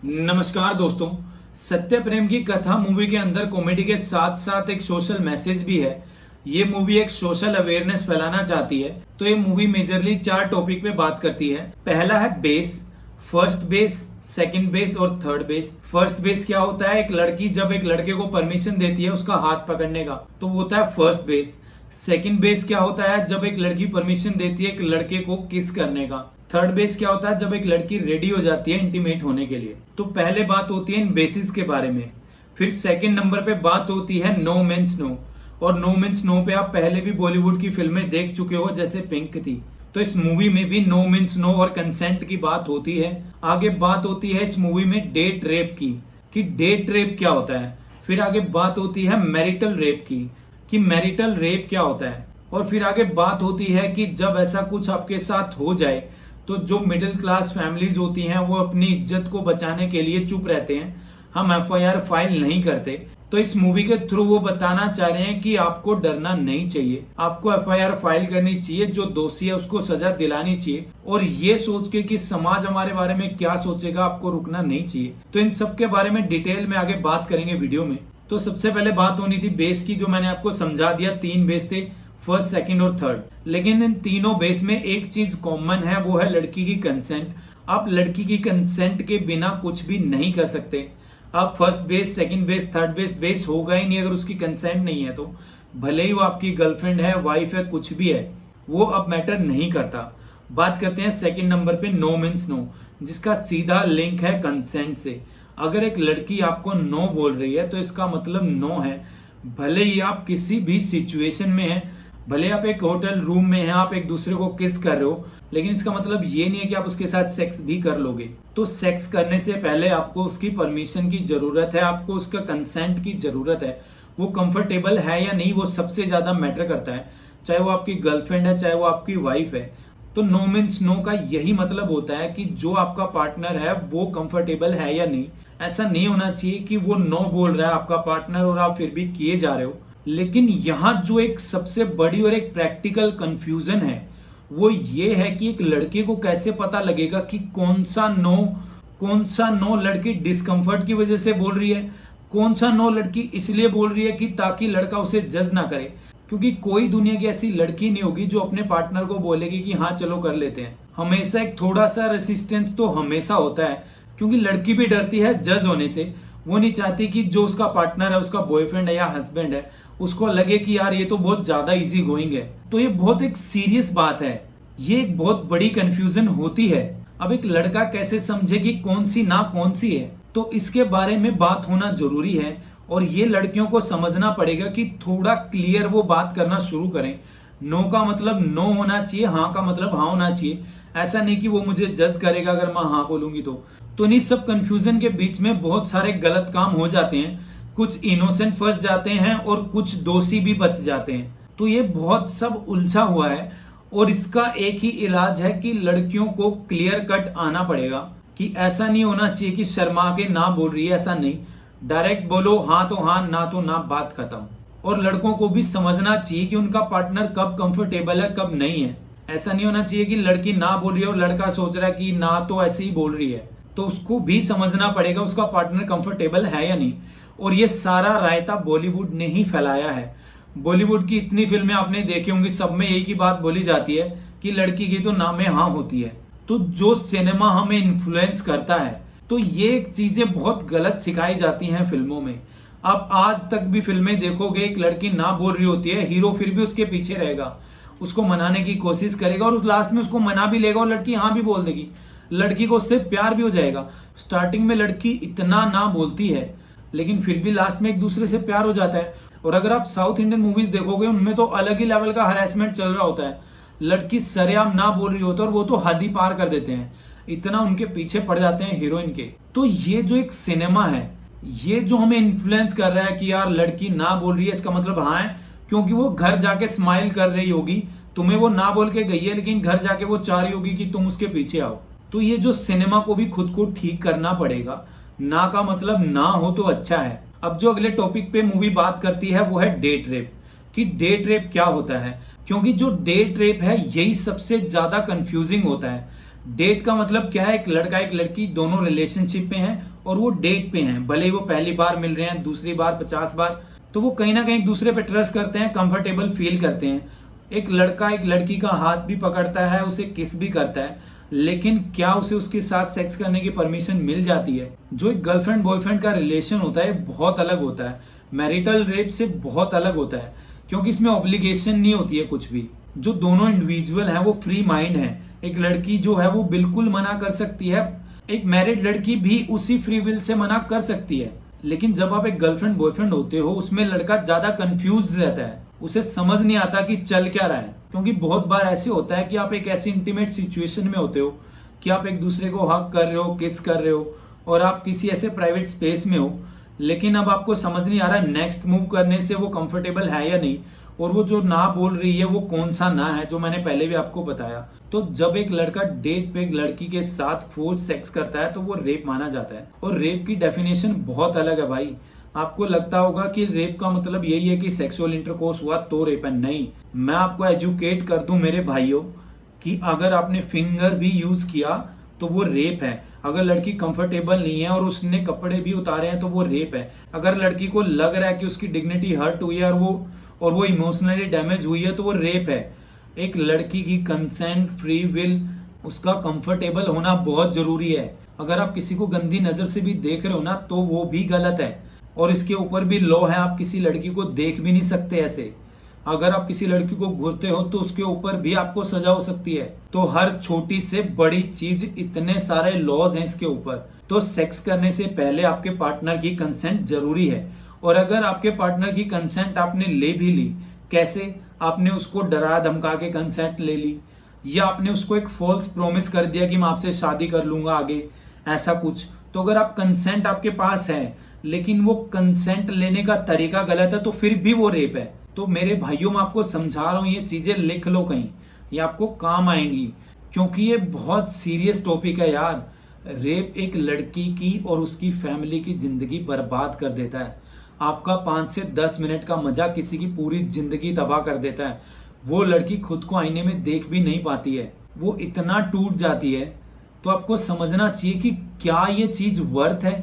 नमस्कार दोस्तों। सत्य प्रेम की कथा मूवी के अंदर कॉमेडी के साथ साथ एक सोशल मैसेज भी है। ये मूवी एक सोशल अवेयरनेस फैलाना चाहती है। तो ये मूवी मेजरली 4 टॉपिक पे बात करती है। पहला है base, first base, second base और थर्ड बेस। फर्स्ट बेस क्या होता है? एक लड़की जब एक लड़के को परमिशन देती है उसका हाथ पकड़ने का, तो वो होता है फर्स्ट बेस। सेकंड बेस क्या होता है? जब एक लड़की परमिशन देती है एक लड़के को किस करने का। थर्ड बेस क्या होता है? जब एक लड़की रेडी हो जाती है इंटीमेट होने के लिए। तो पहले बात होती है इन बेसिस के बारे में। फिर सेकंड नंबर पे बात होती है नो मीन्स नो। और नो मीन्स नो पे आप पहले भी बॉलीवुड की फिल्में देख चुके हो, जैसे पिंक थी। तो इस मूवी में भी नो मीन्स नो और कंसेंट की बात होती है। आगे बात होती है इस मूवी में डेट रेप की, कि डेट रेप क्या होता है। फिर आगे बात होती है मैरिटल रेप की, कि मैरिटल रेप क्या होता है। और फिर आगे बात होती है कि जब ऐसा कुछ आपके साथ हो जाए तो जो मिडिल क्लास फैमिलीज होती हैं वो अपनी इज्जत को बचाने के लिए चुप रहते हैं, हम एफआईआर फाइल नहीं करते। तो इस मूवी के थ्रू वो बताना चाह रहे हैं कि आपको डरना नहीं चाहिए, आपको एफआईआर फाइल करनी चाहिए, जो दोषी है उसको सजा दिलानी चाहिए। और ये सोच के कि समाज हमारे बारे में क्या सोचेगा, आपको रुकना नहीं चाहिए। तो इन सब के बारे में डिटेल में आगे बात करेंगे वीडियो में। तो सबसे पहले बात होनी थी बेस की, जो मैंने आपको समझा दिया। 3 बेस थे, फर्स्ट, सेकंड और थर्ड। लेकिन इन तीनों बेस में एक चीज कॉमन है, वो है लड़की की कंसेंट। आप लड़की की कंसेंट के बिना कुछ भी नहीं कर सकते। आप first base, second base, third base, base होगा ही नहीं अगर उसकी कंसेंट नहीं है। तो भले ही वो आपकी गर्लफ्रेंड है, वाइफ है, कुछ भी है, वो अब मैटर नहीं करता। बात करते हैं सेकंड नंबर पे नो मीन्स नो, जिसका सीधा लिंक है कंसेंट से। अगर एक लड़की आपको नो बोल रही है तो इसका मतलब नो है। भले ही आप किसी भी सिचुएशन में हैं, भले आप एक होटल रूम में हैं, आप एक दूसरे को किस कर रहे हो, लेकिन इसका मतलब ये नहीं है कि आप उसके साथ सेक्स भी कर लोगे। तो सेक्स करने से पहले आपको उसकी परमिशन की जरूरत है, आपको उसका कंसेंट की जरूरत है। वो कंफर्टेबल है या नहीं, वो सबसे ज्यादा मैटर करता है। चाहे वो आपकी गर्लफ्रेंड है, चाहे वो आपकी वाइफ है। तो नो मीन्स नो का यही मतलब होता है कि जो आपका पार्टनर है वो कंफर्टेबल है या नहीं। ऐसा नहीं होना चाहिए कि वो नो बोल रहा है आपका पार्टनर और आप फिर भी किए जा रहे हो। लेकिन यहाँ जो एक सबसे बड़ी और एक प्रैक्टिकल कंफ्यूजन है वो ये है कि एक लड़के को कैसे पता लगेगा कि कौन सा नो लड़की डिस्कम्फर्ट की वजह से बोल रही है, कौन सा नो लड़की इसलिए बोल रही है कि ताकि लड़का उसे जज ना करे। क्योंकि कोई दुनिया की ऐसी लड़की नहीं होगी जो अपने पार्टनर को बोलेगी कि हाँ चलो कर लेते हैं। हमेशा एक थोड़ा सा रेसिस्टेंस तो हमेशा होता है, क्योंकि लड़की भी डरती है जज होने से। वो नहीं चाहती कि जो उसका पार्टनर है, उसका बॉयफ्रेंड है या हस्बैंड है, उसको लगे कि यार ये तो बहुत ज्यादा इजी गोइंग है। तो ये बहुत एक सीरियस बात है, ये एक बहुत बड़ी कंफ्यूजन होती है। अब एक लड़का कैसे समझे कि कौन सी ना कौन सी है, तो इसके बारे में बात होना जरूरी है। और ये लड़कियों को समझना पड़ेगा कि थोड़ा क्लियर वो बात करना शुरू करें। नो का मतलब नो होना चाहिए, हाँ का मतलब हाँ होना चाहिए। ऐसा नहीं कि वो मुझे जज करेगा अगर मैं हाँ बोलूंगी तो इन सब कंफ्यूजन के बीच में बहुत सारे गलत काम हो जाते हैं। कुछ इनोसेंट फंस जाते हैं और कुछ दोषी भी बच जाते हैं। तो ये बहुत सब उलझा हुआ है और इसका एक ही इलाज है कि लड़कियों को क्लियर कट आना पड़ेगा। कि ऐसा नहीं होना चाहिए कि शर्मा के ना बोल रही है, ऐसा नहीं। डायरेक्ट बोलो, हाँ तो हाँ, ना तो ना, बात खत्म। और लड़कों को भी समझना चाहिए कि उनका पार्टनर कब कंफर्टेबल है, कब नहीं है। ऐसा नहीं होना चाहिए कि लड़की ना बोल रही है और लड़का सोच रहा है कि ना तो ऐसे ही बोल रही है। तो उसको भी समझना पड़ेगा उसका पार्टनर कंफर्टेबल है या नहीं। और ये सारा रायता बॉलीवुड ने ही फैलाया है। बॉलीवुड की इतनी फिल्में आपने देखी होंगी, सब में एक ही बात बोली जाती है कि लड़की की तो ना में हाँ होती है। तो जो सिनेमा हमें इन्फ्लुएंस करता है, तो ये चीजें बहुत गलत सिखाई जाती हैं फिल्मों में। आप आज तक भी फिल्में देखोगे, एक लड़की ना बोल रही होती है, हीरो फिर भी उसके पीछे रहेगा, उसको मनाने की कोशिश करेगा और उस लास्ट में उसको मना भी लेगा और लड़की हाँ भी बोल देगी। लड़की को उससे प्यार भी हो जाएगा। स्टार्टिंग में लड़की इतना ना बोलती है, लेकिन फिर भी लास्ट में एक दूसरे से प्यार हो जाता है। और अगर आप साउथ इंडियन मूवीज देखोगे, उनमें तो अलग ही लेवल का हरासमेंट चल रहा होता है। लड़की सरेआम ना बोल रही होती है और वो तो हद ही पार कर देते हैं, इतना उनके पीछे पड़ जाते हैं हीरोइन के। तो ये जो एक सिनेमा है, ये जो हमें इन्फ्लुएंस कर रहा है कि यार लड़की ना बोल रही है, इसका मतलब हाँ है, क्योंकि वो घर जाके स्माइल कर रही होगी, तुम्हें वो ना बोल के गई है, लेकिन घर जाके वो चाह रही होगी कि तुम उसके पीछे आओ। तो ये जो सिनेमा को भी खुद को ठीक करना पड़ेगा। ना का मतलब ना हो तो अच्छा है। अब जो अगले टॉपिक पे मूवी बात करती है वो है डेट रेप, कि डेट रेप क्या होता है। क्योंकि जो डेट रेप है यही सबसे ज्यादा कंफ्यूजिंग होता है। डेट का मतलब क्या है, एक लड़का एक लड़की दोनों रिलेशनशिप में हैं और वो डेट पे हैं, भले ही वो पहली बार मिल रहे हैं, दूसरी बार, 50 बार, तो वो कहीं ना कहीं एक दूसरे पे ट्रस्ट करते हैं, कंफर्टेबल फील करते हैं। एक लड़का एक लड़की का हाथ भी पकड़ता है, उसे किस भी करता है, लेकिन क्या उसे उसके साथ सेक्स करने की परमिशन मिल जाती है? जो एक गर्लफ्रेंड बॉयफ्रेंड का रिलेशन होता है बहुत अलग होता है, मैरिटल रेप से बहुत अलग होता है, क्योंकि इसमें ऑब्लिगेशन नहीं होती है कुछ भी। जो दोनों इंडिविजुअल हैं वो फ्री माइंड है। एक लड़की जो है वो बिल्कुल मना कर सकती है, एक मैरिड लड़की भी उसी फ्री विल से मना कर सकती है। लेकिन जब आप एक गर्लफ्रेंड बॉयफ्रेंड होते हो, उसमें लड़का ज्यादा कंफ्यूज रहता है, उसे समझ नहीं आता कि चल क्या रहा है। क्योंकि बहुत बार ऐसे होता है कि आप एक ऐसी इंटीमेट सिचुएशन में होते हो कि आप एक दूसरे को हग कर रहे हो, किस कर रहे हो, और आप किसी ऐसे प्राइवेट स्पेस में हो, लेकिन अब आपको समझ नहीं आ रहा नेक्स्ट मूव करने से वो कंफर्टेबल है या नहीं, और वो जो ना बोल रही है वो कौन सा ना है, जो मैंने पहले भी आपको बताया। तो जब एक लड़का डेट पे एक लड़की के साथ फोर्स सेक्स करता है तो वो रेप माना जाता है। और रेप की डेफिनेशन बहुत अलग है भाई। आपको लगता होगा कि रेप का मतलब यही है कि सेक्सुअल इंटरकोर्स हुआ तो रेप है, नहीं। मैं आपको एजुकेट कर दूं मेरे भाइयों कि अगर आपने फिंगर भी यूज किया तो वो रेप है। अगर लड़की कंफर्टेबल नहीं है और उसने कपड़े भी उतारे हैं तो वो रेप है। अगर लड़की को लग रहा है कि उसकी डिग्निटी हर्ट हुई है और वो इमोशनली डैमेज हुई है तो वो रेप है। एक लड़की की कंसेंट, फ्री विल, उसका कंफर्टेबल होना बहुत जरूरी है। अगर आप किसी को गंदी नजर से भी देख रहे हो ना तो वो भी गलत है, और इसके ऊपर भी लॉ है, आप किसी लड़की को देख भी नहीं सकते ऐसे। अगर आप किसी लड़की को घूरते हो तो उसके ऊपर भी आपको सजा हो सकती है। तो हर छोटी से बड़ी चीज, इतने सारे लॉज हैं इसके ऊपर। तो सेक्स करने से पहले आपके पार्टनर की कंसेंट जरूरी है। और अगर आपके पार्टनर की कंसेंट आपने ले भी ली, कैसे? आपने उसको डरा धमका के कंसेंट ले ली, या आपने उसको एक फॉल्स प्रॉमिस कर दिया कि मैं आपसे शादी कर लूंगा आगे, ऐसा कुछ। तो अगर आप कंसेंट आपके पास है लेकिन वो कंसेंट लेने का तरीका गलत है तो फिर भी वो रेप है। तो मेरे भाइयों, मैं आपको समझा रहा हूं, ये चीजें लिख लो कहीं, ये आपको काम आएंगी, क्योंकि ये बहुत सीरियस टॉपिक है यार। रेप एक लड़की की और उसकी फैमिली की जिंदगी बर्बाद कर देता है। आपका 5 से 10 मिनट का मजा किसी की पूरी जिंदगी तबाह कर देता है। वो लड़की खुद को आईने में देख भी नहीं पाती है, वो इतना टूट जाती है। तो आपको समझना चाहिए कि क्या ये चीज वर्थ है।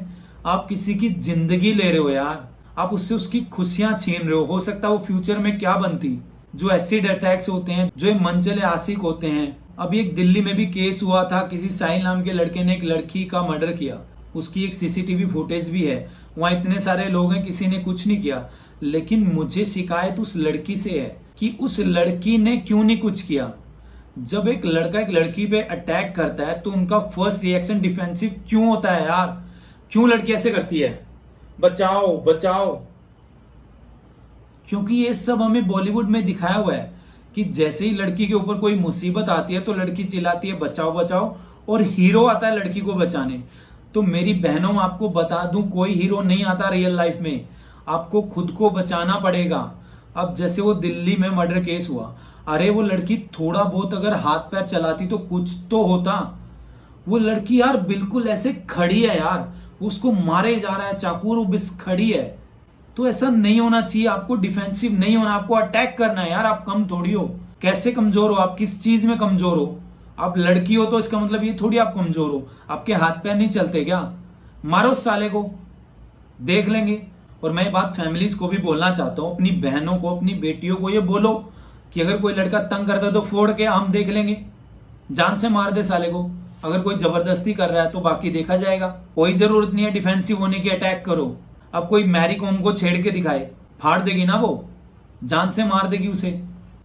आप किसी की जिंदगी ले रहे हो यार, आप उससे उसकी खुशियां छीन रहे हो सकता है वो फ्यूचर में क्या बनती। जो एसिड अटैक्स होते हैं, जो ये मनचले आशिक होते हैं। अभी एक दिल्ली में भी केस हुआ था, किसी साहिल नाम के लड़के ने एक लड़की का मर्डर किया, उसकी एक सीसीटीवी फुटेज भी है। वहां इतने सारे लोग हैं, किसी ने कुछ नहीं किया। लेकिन मुझे शिकायत उस लड़की से है कि उस लड़की ने क्यों नहीं कुछ किया। जब एक लड़का एक लड़की पे अटैक करता है तो उनका फर्स्ट रिएक्शन डिफेंसिव क्यों होता है यार? क्यों लड़की ऐसे करती है, बचाओ बचाओ? क्योंकि ये सब हमें बॉलीवुड में दिखाया हुआ है कि जैसे ही लड़की के ऊपर कोई मुसीबत आती है तो लड़की चिल्लाती है बचाओ बचाओ, और हीरो आता है लड़की को बचाने। तो मेरी बहनों, आपको बता दूं, कोई हीरो नहीं आता रियल लाइफ में, आपको खुद को बचाना पड़ेगा। अब जैसे वो दिल्ली में मर्डर केस हुआ, अरे वो लड़की थोड़ा बहुत अगर हाथ पैर चलाती तो कुछ तो होता। वो लड़की यार बिल्कुल ऐसे खड़ी है यार, उसको मारे जा रहा है चाकू और वो बस खड़ी है। तो ऐसा नहीं होना चाहिए, आपको डिफेंसिव नहीं होना, आपको अटैक करना है यार। आप कम थोड़ी हो, कैसे कमजोर हो? आप किस चीज में कमजोर हो? आप लड़की हो तो इसका मतलब ये थोड़ी आप कमजोर हो। आपके हाथ पैर नहीं चलते क्या? मारो उस साले को, देख लेंगे। और मैं ये बात फैमिलीज को भी बोलना चाहता हूँ, अपनी बहनों को, अपनी बेटियों को ये बोलो कि अगर कोई लड़का तंग करता है तो फोड़ के हम देख लेंगे, जान से मार दे साले को। अगर कोई जबरदस्ती कर रहा है तो बाकी देखा जाएगा। कोई जरूरत नहीं है डिफेंसिव होने की, अटैक करो। अब कोई मैरी कॉम को छेड़ के दिखाए, फाड़ देगी ना वो, जान से मार देगी उसे।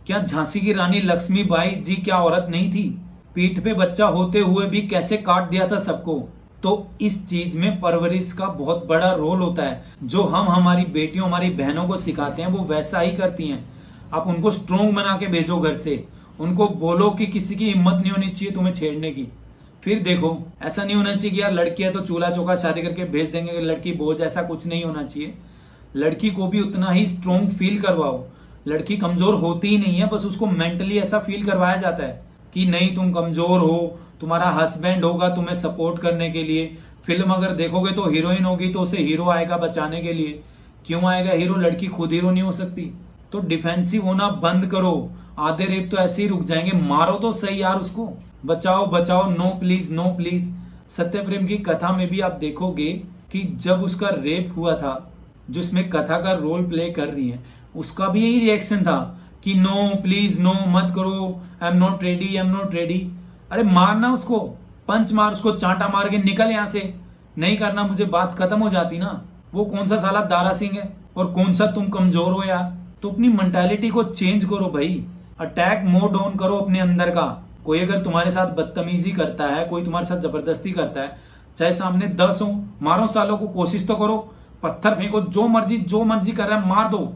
क्या झांसी की रानी लक्ष्मीबाई जी क्या औरत नहीं थी? पीठ पे बच्चा होते हुए भी कैसे काट दिया था सबको। तो इस चीज में परवरिश का बहुत बड़ा रोल होता है। जो हम हमारी बेटियों, हमारी बहनों को सिखाते हैं वो वैसा ही करती हैं। आप उनको स्ट्रोंग बना के भेजो घर से, उनको बोलो कि किसी की हिम्मत नहीं होनी चाहिए तुम्हें छेड़ने की। फिर देखो, ऐसा नहीं होना चाहिए कि यार लड़की है तो चूल्हा चौका शादी करके भेज देंगे कि लड़की बोझ, ऐसा कुछ नहीं होना चाहिए। लड़की को भी उतना ही स्ट्रोंग फील करवाओ। लड़की कमजोर होती ही नहीं है, बस उसको मेंटली ऐसा फील करवाया जाता है कि नहीं तुम कमजोर हो, तुम्हारा हस्बैंड होगा तुम्हें सपोर्ट करने के लिए। फिल्म अगर देखोगे तो हीरोइन होगी तो उसे हीरो आएगा बचाने के लिए। क्यों आएगा हीरो? लड़की खुद हीरो नहीं हो सकती। तो डिफेंसिव होना बंद करो, आधे रेप तो ऐसे ही रुक जाएंगे। मारो तो सही यार उसको। बचाओ बचाओ, नो प्लीज नो प्लीज। सत्य प्रेम की कथा में भी आप देखोगे कि जब उसका रेप हुआ था, जो इसमें कथा का रोल प्ले कर रही है, उसका भी यही रिएक्शन था कि नो प्लीज नो, मत करो, I am not ready, I am not ready. अरे मारना उसको, पंच मार उसको, चांटा मार के निकल यहां से, नहीं करना मुझे, बात खत्म हो जाती ना। वो कौन सा साला दारा सिंह है और कौन सा तुम कमजोर हो यार। तो अपनी मेंटालिटी को चेंज करो भाई, अटैक मोड ऑन करो अपने अंदर का। कोई अगर तुम्हारे साथ बदतमीजी करता है, कोई तुम्हारे साथ जबरदस्ती करता है, चाहे सामने 10 हो, मारो सालों को, कोशिश तो करो, पत्थर फेंको, जो मर्जी कर रहा है मार दो,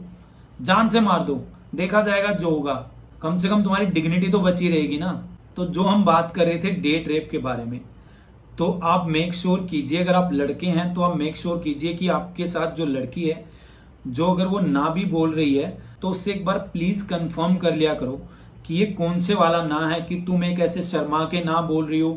जान से मार दो, देखा जाएगा जो होगा। कम से कम तुम्हारी डिग्निटी तो बची रहेगी ना। तो जो हम बात कर रहे थे डेट रेप के बारे में, तो आप मेक श्योर कीजिए, अगर आप लड़के हैं तो आप मेक श्योर कीजिए कि आपके साथ जो लड़की है, जो अगर वो ना भी बोल रही है तो उससे एक बार प्लीज कंफर्म कर लिया करो कि ये कौन से वाला ना है, कि तुम एक ऐसे शर्मा के ना बोल रही हो,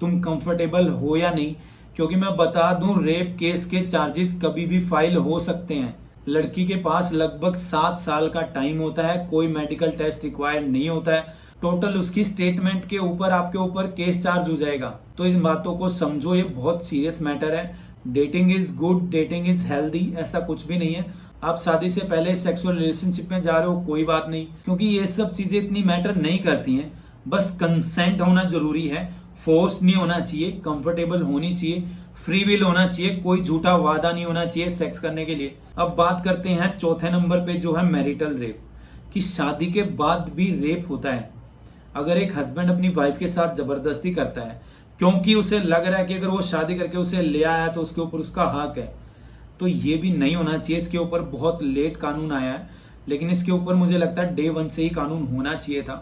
तुम कंफर्टेबल हो या नहीं। क्योंकि मैं बता दूं, रेप केस के चार्जेस कभी भी फाइल हो सकते हैं। लड़की के पास लगभग 7 साल का टाइम होता है, कोई मेडिकल टेस्ट रिक्वायर्ड नहीं होता है, टोटल उसकी स्टेटमेंट के ऊपर आपके ऊपर केस चार्ज हो जाएगा। तो इन बातों को समझो, ये बहुत सीरियस मैटर है। Dating is good, dating is healthy, ऐसा कुछ भी नहीं है। आप शादी से पहले सेक्सुअल रिलेशनशिप में जा रहे हो, कोई बात नहीं, क्योंकि ये सब चीजें इतनी मैटर नहीं करती हैं। बस कंसेंट होना जरूरी है, फोर्स नहीं होना चाहिए, कंफर्टेबल होनी चाहिए, फ्री विल होना चाहिए, कोई झूठा वादा नहीं होना चाहिए सेक्स करने के लिए। अब बात करते हैं चौथे नंबर पे, जो है मैरिटल रेप, कि शादी के बाद भी रेप होता है। अगर एक हस्बैंड अपनी वाइफ के साथ जबरदस्ती करता है क्योंकि उसे लग रहा है कि अगर वो शादी करके उसे ले आया तो उसके ऊपर उसका हक है, तो ये भी नहीं होना चाहिए। इसके ऊपर बहुत लेट कानून आया है, लेकिन इसके ऊपर मुझे लगता है डे 1 से ही कानून होना चाहिए था।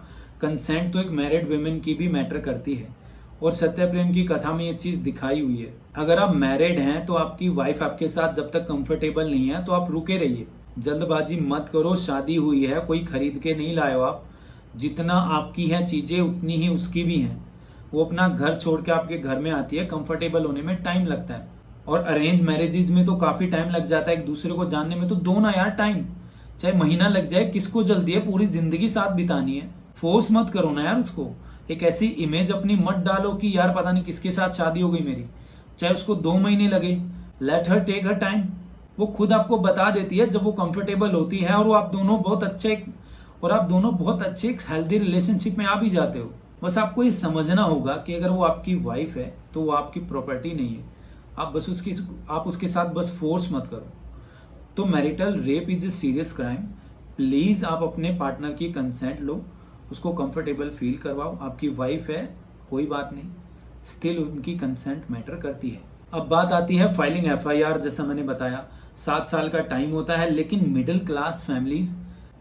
कंसेंट तो एक मैरिड वुमेन की भी मैटर करती है, और सत्य प्रेम की कथा में ये चीज दिखाई हुई है। अगर आप मैरिड हैं तो आपकी वाइफ आपके साथ जब तक कंफर्टेबल नहीं है तो आप रुके रहिए, जल्दबाजी मत करो। शादी हुई है, कोई खरीद के नहीं लाए हो आप। जितना आपकी हैं चीजें उतनी ही उसकी भी हैं। वो अपना घर छोड़ के आपके घर में आती है, कंफर्टेबल होने में टाइम लगता है। और अरेंज मैरिजेज में तो काफी टाइम लग जाता है, एक दूसरे को जानने में तो दो ना यार टाइम, चाहे महीना लग जाए, किसको जल्दी है, पूरी जिंदगी साथ बितानी है। फोर्स मत करो ना यार उसको, एक ऐसी इमेज अपनी मत डालो कि यार पता नहीं किसके साथ शादी हो गई मेरी। चाहे उसको 2 महीने लगे, let her take her time. वो खुद आपको बता देती है जब वो कंफर्टेबल होती है, और आप दोनों बहुत अच्छे एक हेल्दी रिलेशनशिप में आ भी जाते हो। बस आपको ये समझना होगा कि अगर वो आपकी वाइफ है तो वो आपकी प्रॉपर्टी नहीं है। आप उसके साथ बस फोर्स मत करो। तो marital rape is a serious crime. Please आप अपने पार्टनर की कंसेंट लो, उसको कंफर्टेबल फील करवाओ। आपकी वाइफ है, कोई बात नहीं, स्टिल उनकी कंसेंट मैटर करती है। अब बात आती है फाइलिंग एफआईआर। जैसा मैंने बताया 7 साल का टाइम होता है, लेकिन मिडिल क्लास फैमिलीज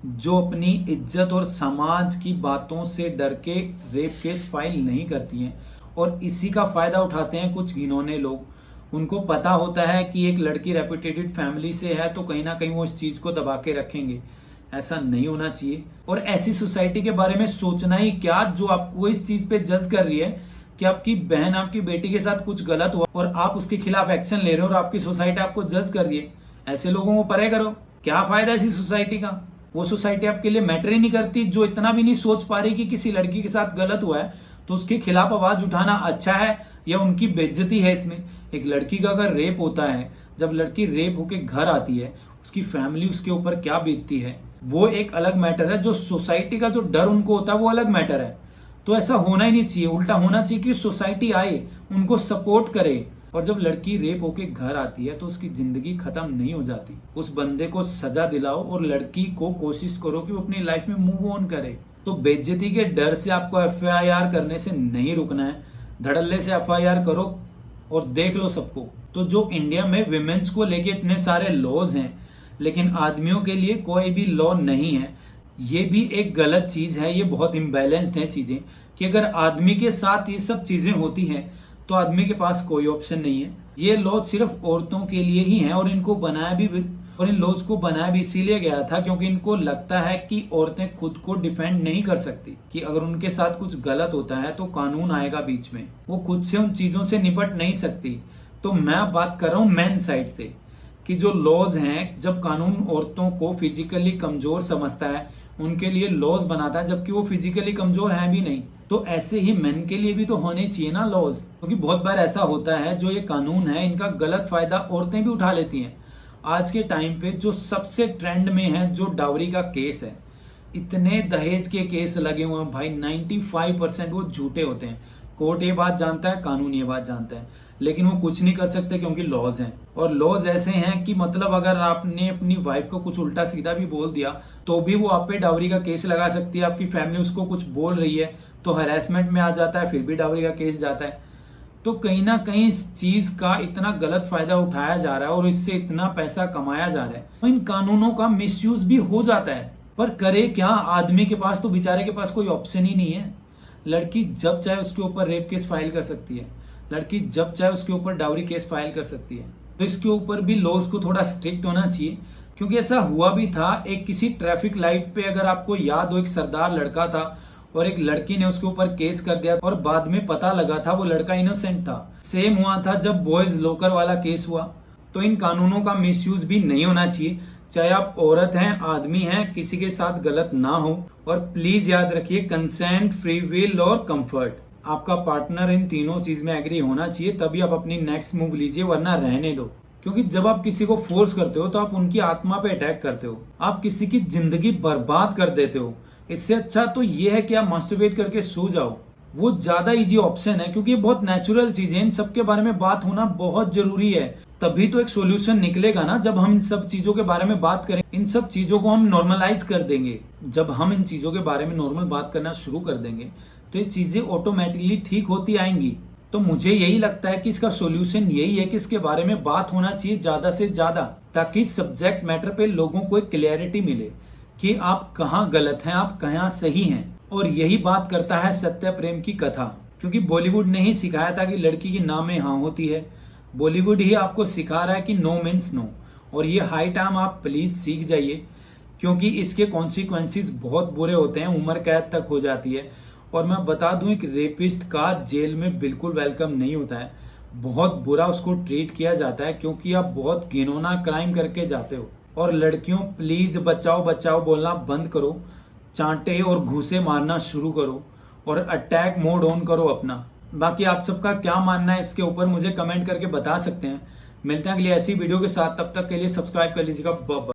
जो अपनी इज्जत और समाज की बातों से डर के रेप केस फाइल नहीं करती हैं, और इसी का फायदा उठाते हैं कुछ घिनौने लोग। उनको पता होता है कि एक लड़की रेपुटेटेड फैमिली से है तो कहीं ना कहीं वो इस चीज को दबा के रखेंगे। ऐसा नहीं होना चाहिए। और ऐसी सोसाइटी के बारे में सोचना ही क्या जो आपको इस चीज पे जज कर रही है कि आपकी बहन आपकी बेटी के साथ कुछ गलत हुआ और आप उसके खिलाफ एक्शन ले रहे हो, और आपकी सोसाइटी आपको जज कर रही है। ऐसे लोगों को परे करो। क्या फायदा ऐसी सोसाइटी का? वो सोसाइटी आपके लिए मैटर ही नहीं करती, जो इतना भी नहीं सोच पा रही कि किसी लड़की के साथ गलत हुआ है तो उसके खिलाफ आवाज उठाना अच्छा है या उनकी बेइज्जती है इसमें। एक लड़की का अगर रेप होता है, जब लड़की रेप होके घर आती है, उसकी फैमिली उसके ऊपर क्या बीतती है वो एक अलग मैटर है। जो सोसाइटी का जो डर उनको होता है वो अलग मैटर है। तो ऐसा होना ही नहीं चाहिए, उल्टा होना चाहिए कि सोसाइटी आए, उनको सपोर्ट करे। और जब लड़की रेप होके घर आती है तो उसकी जिंदगी खत्म नहीं हो जाती। उस बंदे को सजा दिलाओ और लड़की को कोशिश करो कि वो अपनी लाइफ में मूव ऑन करे। तो बेइज्जती के डर से आपको एफआईआर करने से नहीं रुकना है, धड़ल्ले से एफआईआर करो और देख लो सबको। तो जो इंडिया में विमेन्स को लेके इतने सारे लॉज हैं, लेकिन आदमियों के लिए कोई भी लॉ नहीं है, ये भी एक गलत चीज है। ये बहुत इम्बैलेंस्ड है चीजें, कि अगर आदमी के साथ ये सब चीजें होती हैं तो आदमी के पास कोई ऑप्शन नहीं है। ये लॉ सिर्फ औरतों के लिए ही है, और इनको बनाया भी, और इन लॉज को बनाया भी इसीलिए गया था क्योंकि इनको लगता है कि औरतें खुद को डिफेंड नहीं कर सकती, कि अगर उनके साथ कुछ गलत होता है तो कानून आएगा बीच में, वो खुद से उन चीजों से निपट नहीं सकती। तो मैं बात कर रहा हूँ मेन साइड से, कि जो लॉज हैं, जब कानून औरतों को फिजिकली कमजोर समझता है, उनके लिए लॉज बनाता है, जबकि वो फिजिकली कमजोर है भी नहीं। तो ऐसे ही मेन के लिए भी तो होने चाहिए ना लॉज, क्योंकि बहुत बार ऐसा होता है जो ये कानून है इनका गलत फायदा औरतें भी उठा लेती हैं। आज के टाइम पे जो सबसे ट्रेंड में है जो डाउरी का केस है, इतने दहेज के केस लगे हुए हैं भाई, 95% वो झूठे होते हैं। कोर्ट ये बात जानता है, कानून ये बात जानता है, लेकिन वो कुछ नहीं कर सकते क्योंकि लॉज हैं। और लॉज ऐसे हैं कि मतलब अगर आपने अपनी वाइफ को कुछ उल्टा सीधा भी बोल दिया तो भी वो आप पे डाउरी का केस लगा सकती है। आपकी फैमिली उसको कुछ बोल रही है तो हरेसमेंट में आ जाता है, फिर भी डाउरी का केस जाता है। तो कहीं ना कहीं इस चीज का इतना गलत फायदा उठाया जा रहा है और इससे इतना पैसा कमाया जा रहा है, तो इन कानूनों का मिसयूज भी हो जाता है। पर करे क्या, आदमी के पास तो बेचारे के पास कोई ऑप्शन ही नहीं है। लड़की जब चाहे उसके ऊपर रेप केस फाइल कर सकती है, लड़की जब चाहे उसके ऊपर डाउरी केस फाइल कर सकती है। तो इसके ऊपर भी लॉज को थोड़ा स्ट्रिक्ट होना चाहिए, क्योंकि ऐसा हुआ भी था एक किसी ट्रैफिक लाइट पे, अगर आपको याद हो, एक सरदार लड़का था और एक लड़की ने उसके ऊपर केस कर दिया और बाद में पता लगा था वो लड़का इनोसेंट था। सेम हुआ था जब बॉयज लोकर वाला केस हुआ। तो इन कानूनों का मिसयूज भी नहीं होना चाहिए, चाहे आप औरत हैं, आदमी हैं, किसी के साथ गलत ना हो। और प्लीज याद रखिए, कंसेंट, फ्री विल और कंफर्ट, आपका पार्टनर इन तीनों चीज में एग्री होना चाहिए, तभी आप अपनी नेक्स्ट मूव लीजिए, वरना रहने दो। क्योंकि जब आप किसी को फोर्स करते हो तो आप उनकी आत्मा पे अटैक करते हो, आप किसी की जिंदगी बर्बाद कर देते हो। इससे अच्छा तो ये है कि आप मास्टरबेट करके सो जाओ, वो ज्यादा इजी ऑप्शन है, क्योंकि ये बहुत नेचुरल चीजें, इन सब के बारे में बात होना बहुत जरूरी है। तभी तो एक सॉल्यूशन निकलेगा ना, जब हम इन सब चीजों के बारे में बात करें, इन सब चीजों को हम नॉर्मलाइज कर देंगे। जब हम इन चीजों के बारे में नॉर्मल बात करना शुरू कर देंगे तो ये चीजें ऑटोमेटिकली ठीक होती आएंगी। तो मुझे यही लगता है कि इसका सॉल्यूशन यही है कि इसके बारे में बात होना चाहिए ज्यादा से ज्यादा, ताकि सब्जेक्ट मैटर पे लोगों को एक क्लैरिटी मिले कि आप कहाँ गलत हैं, आप कहाँ सही हैं। और यही बात करता है सत्य प्रेम की कथा, क्योंकि बॉलीवुड ने ही सिखाया था कि लड़की की ना में हाँ होती है। बॉलीवुड ही आपको सिखा रहा है कि नो मीन्स नो, और ये हाई टाइम आप प्लीज सीख जाइए, क्योंकि इसके कॉन्सिक्वेंसेस बहुत बुरे होते हैं, उम्र कैद तक हो जाती है। और मैं बता दूं, एक रेपिस्ट का जेल में बिल्कुल वेलकम नहीं होता है, बहुत बुरा उसको ट्रीट किया जाता है, क्योंकि आप बहुत घिनौना क्राइम करके जाते हो। और लड़कियों प्लीज बचाओ बचाओ बोलना बंद करो, चांटे और घूसे मारना शुरू करो और अटैक मोड ऑन करो अपना। बाकी आप सबका क्या मानना है इसके ऊपर मुझे कमेंट करके बता सकते हैं। मिलते हैं अगली ऐसी वीडियो के साथ, तब तक के लिए सब्सक्राइब कर लीजिएगा।